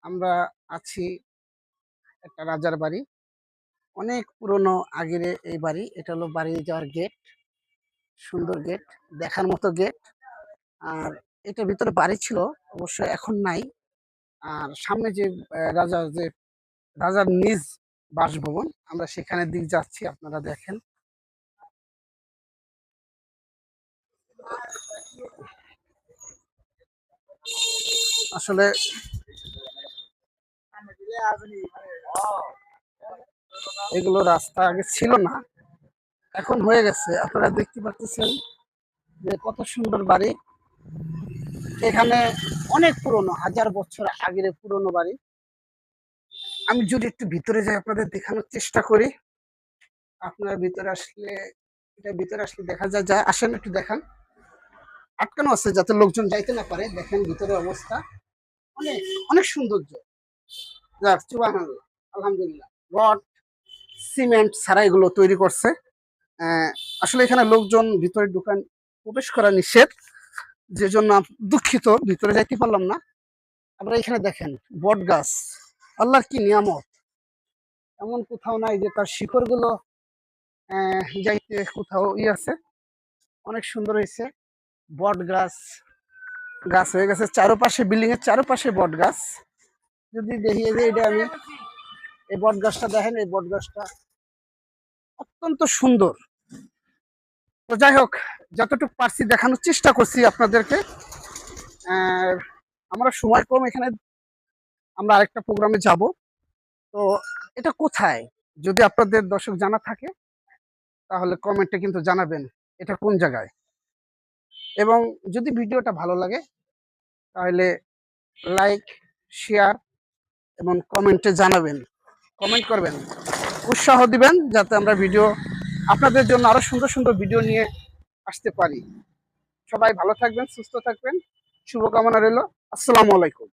আমরা আছি একটা রাজার বাড়ি। অনেক পুরনো আগের এই বাড়ি। এটা হলো বাড়ি যাওয়ার গেট। সুন্দর গেট, দেখার মতো গেট। আর এটার ভিতরে বাড়ি ছিল, অবশ্য এখন নাই। আর সামনে যে রাজার নিজ বাসভবন, আমরা সেখানের দিক যাচ্ছি, আপনারা দেখেন। আসলে এগুলো রাস্তা আগে ছিল না, এখন হয়ে গেছে। আপনারা দেখতে পাচ্ছেন যে কত সুন্দর বাড়ি। এখানে অনেক পুরনো, হাজার বছর আগের পুরনো বাড়ি। আমি যদি একটু ভিতরে যাই, আপনাদের দেখানোর চেষ্টা করি। আপনার ভিতরে আসলে, এটা ভিতরে আসলে দেখা যায়। যা আসেন একটু দেখান। আটকানো আছে যাতে লোকজন যাইতে না পারে। দেখেন ভিতরে অবস্থা, অনেক অনেক সৌন্দর্য। যাক, সুবহানাল্লাহ, আলহামদুলিল্লাহ। রড, সিমেন্ট ছাড়া এগুলো তৈরি করছে। আসলে এখানে লোকজন ভিতরে ঢুকান, প্রবেশ করা নিষেধ, যে জন্য দুঃখিত, ভিতরে যাইতে পারলাম না। আপনারা এখানে দেখেন বট গাছ, আল্লাহর কি নিয়ামত। এমন কোথাও নাই যে তার শিকড় গুলো যাইতে কোথাও আছে। অনেক সুন্দর হয়েছে। বট গাছ, গাছ হয়ে গেছে চারপাশে, বিল্ডিং এর চারপাশে বট গাছ। যদি দেখিয়ে যে এটা আমি, এই বট গাছটা দেখেন, এই বট গাছটা অত্যন্ত সুন্দর। তো যাই হোক, যতটুকু পারছি দেখানোর চেষ্টা করছি আপনাদেরকে। আমরা সময় কম, এখানে আমরা আরেকটা প্রোগ্রামে যাব। তো এটা কোথায়, যদি আপনাদের দর্শক জানা থাকে তাহলে কমেন্টে কিন্তু জানাবেন এটা কোন জায়গায়। এবং যদি ভিডিওটা ভালো লাগে তাহলে লাইক, শেয়ার এবং কমেন্টে জানাবেন, কমেন্ট করবেন, উৎসাহ দিবেন, যাতে আমরা ভিডিও আপনাদের জন্য আরো সুন্দর সুন্দর ভিডিও নিয়ে আসতে পারি। সবাই ভালো থাকবেন, সুস্থ থাকবেন, শুভকামনা রইল। আসসালামু আলাইকুম।